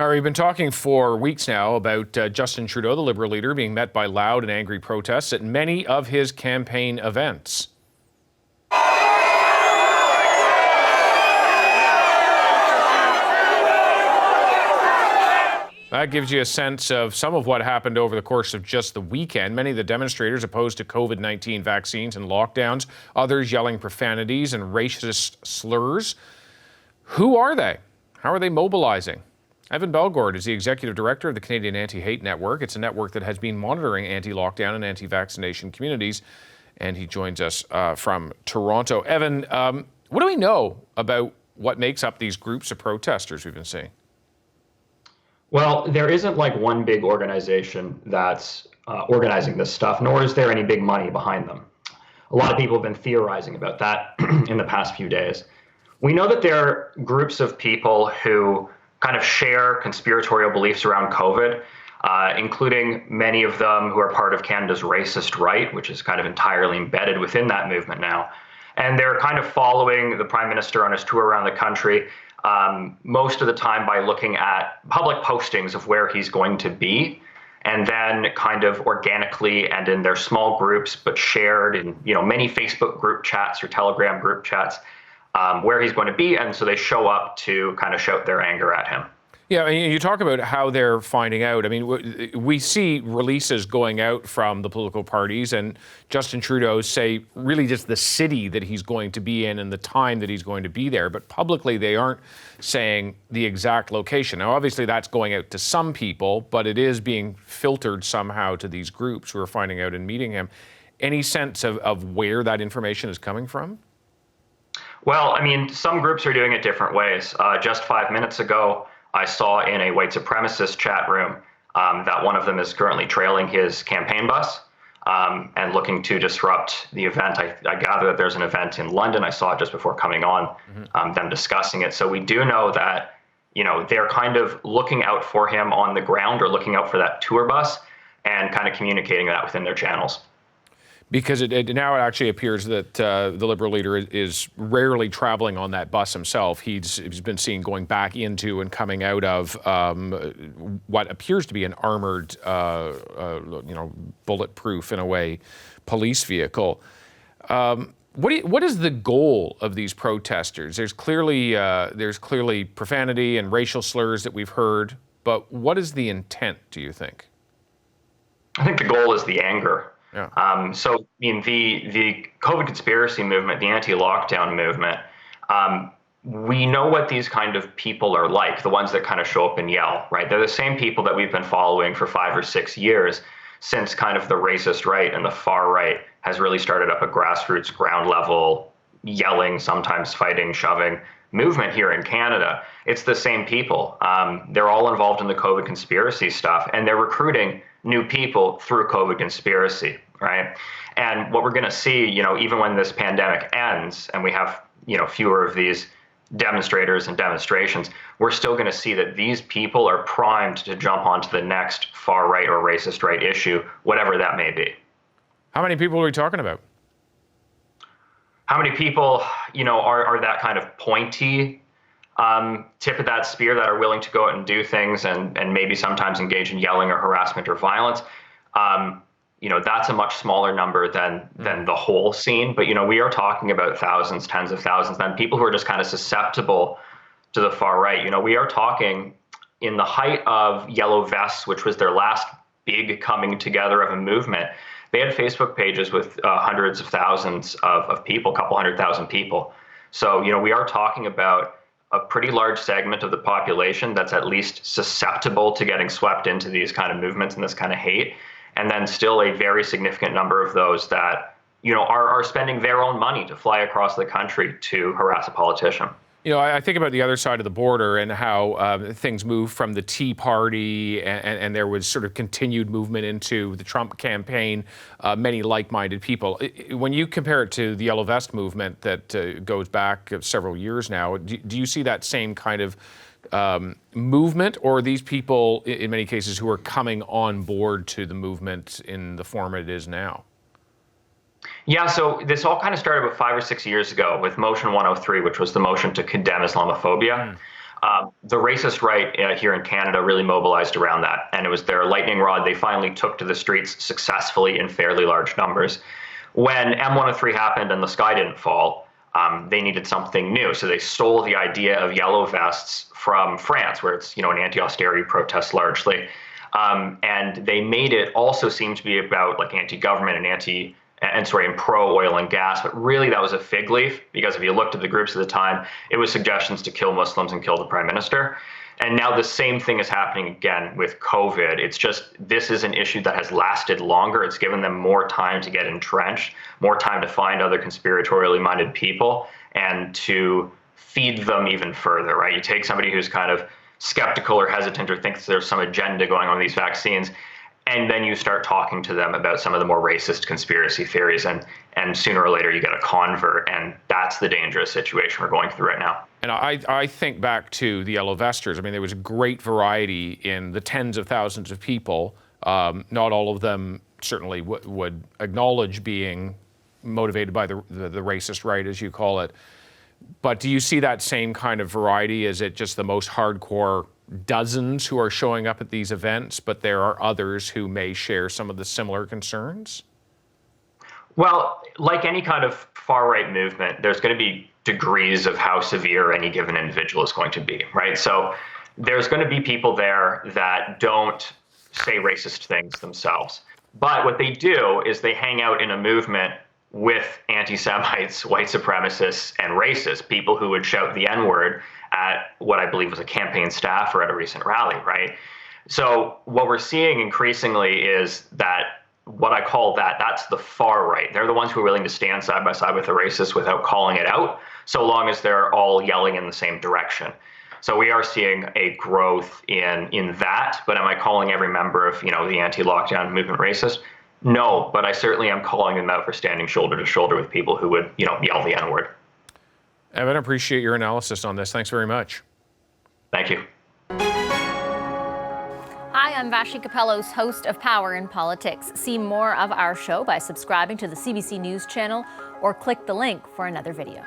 All right, we've been talking for weeks now about Justin Trudeau, the Liberal leader, being met by loud and angry protests at many of his campaign events. That gives you a sense of some of what happened over the course of just the weekend. Many of the demonstrators opposed to COVID-19 vaccines and lockdowns, others yelling profanities and racist slurs. Who are they? How are they mobilizing? Evan Balgord is the executive director of the Canadian Anti-Hate Network. It's a network that has been monitoring anti-lockdown and anti-vaccination communities, and he joins us from Toronto. Evan, what do we know about what makes up these groups of protesters we've been seeing? Well, there isn't like one big organization that's organizing this stuff, nor is there any big money behind them. A lot of people have been theorizing about that in the past few days. We know that there are groups of people who kind of share conspiratorial beliefs around COVID, including many of them who are part of Canada's racist right, which is kind of entirely embedded within that movement now. And they're kind of following the Prime Minister on his tour around the country, most of the time by looking at public postings of where he's going to be, and then kind of organically and in their small groups, but shared in many Facebook group chats or Telegram group chats, where he's going to be, and so they show up to kind of shout their anger at him. Yeah, I mean, you talk about how they're finding out. I mean, we see releases going out from the political parties, and Justin Trudeau say really just the city that he's going to be in and the time that he's going to be there, but publicly they aren't saying the exact location. Now, obviously that's going out to some people, but it is being filtered somehow to these groups who are finding out and meeting him. Any sense of where that information is coming from? Well, I mean, some groups are doing it different ways. Just 5 minutes ago, I saw in a white supremacist chat room that one of them is currently trailing his campaign bus and looking to disrupt the event. I gather that there's an event in London. I saw it just before coming on, them discussing it. So we do know that, they're kind of looking out for him on the ground or looking out for that tour bus and kind of communicating that within their channels. Because now it actually appears that the Liberal leader is rarely traveling on that bus himself. He's been seen going back into and coming out of what appears to be an armored, bulletproof in a way, police vehicle. What is the goal of these protesters? There's clearly profanity and racial slurs that we've heard, but what is the intent, do you think? I think the goal is the anger. Yeah. So, I mean, the COVID conspiracy movement, the anti-lockdown movement, we know what these kind of people are like, the ones that kind of show up and yell, right? They're the same people that we've been following for 5 or 6 years since kind of the racist right and the far right has really started up a grassroots, ground level, yelling, sometimes fighting, shoving movement here in Canada. It's the same people. They're all involved in the COVID conspiracy stuff, and they're recruiting new people through COVID conspiracy, right? And what we're going to see, even when this pandemic ends and we have, fewer of these demonstrators and demonstrations, we're still going to see that these people are primed to jump onto the next far right or racist right issue, whatever that may be. How many people are we talking about? How many people, are that kind of pointy tip of that spear that are willing to go out and do things and maybe sometimes engage in yelling or harassment or violence? That's a much smaller number than the whole scene. But, we are talking about thousands, tens of thousands, then people who are just kind of susceptible to the far right. We are talking in the height of Yellow Vests, which was their last big coming together of a movement. They had Facebook pages with hundreds of thousands of people, a couple 100,000 people. So, we are talking about a pretty large segment of the population that's at least susceptible to getting swept into these kind of movements and this kind of hate. And then still a very significant number of those that, are spending their own money to fly across the country to harass a politician. I think about the other side of the border and how things moved from the Tea Party and there was sort of continued movement into the Trump campaign, many like-minded people. When you compare it to the Yellow Vest movement that goes back several years now, do you see that same kind of movement, or are these people, in many cases, who are coming on board to the movement in the form it is now? Yeah, so this all kind of started about 5 or 6 years ago with Motion 103, which was the motion to condemn Islamophobia. The racist right here in Canada really mobilized around that, and it was their lightning rod they finally took to the streets successfully in fairly large numbers. When M103 happened and the sky didn't fall, they needed something new, so they stole the idea of yellow vests from France, where it's an anti-austerity protest largely, and they made it also seem to be about like anti-government and pro-oil and gas, but really that was a fig leaf, because if you looked at the groups at the time, it was suggestions to kill Muslims and kill the prime minister. And now the same thing is happening again with COVID. It's just, this is an issue that has lasted longer. It's given them more time to get entrenched, more time to find other conspiratorially minded people and to feed them even further, right? You take somebody who's kind of skeptical or hesitant or thinks there's some agenda going on with these vaccines, and then you start talking to them about some of the more racist conspiracy theories, and sooner or later you get a convert, and that's the dangerous situation we're going through right now. And I think back to the yellow vesters. I mean, there was a great variety in the tens of thousands of people. Not all of them certainly would acknowledge being motivated by the racist right, as you call it. But do you see that same kind of variety? Is it just the most hardcore dozens who are showing up at these events, but there are others who may share some of the similar concerns? Well, like any kind of far-right movement, there's going to be degrees of how severe any given individual is going to be, right? So there's going to be people there that don't say racist things themselves. But what they do is they hang out in a movement with anti-Semites, white supremacists, and racists, people who would shout the N-word at what I believe was a campaign staffer at a recent rally, right? So what we're seeing increasingly is that what I call that's the far right. They're the ones who are willing to stand side by side with the racists without calling it out, so long as they're all yelling in the same direction. So we are seeing a growth in that, but am I calling every member of the anti-lockdown movement racist? No, but I certainly am calling them out for standing shoulder to shoulder with people who would yell the N-word. Evan, I appreciate your analysis on this. Thanks very much. Thank you. Hi, I'm Vashi Capellos, host of Power in Politics. See more of our show by subscribing to the CBC News channel or click the link for another video.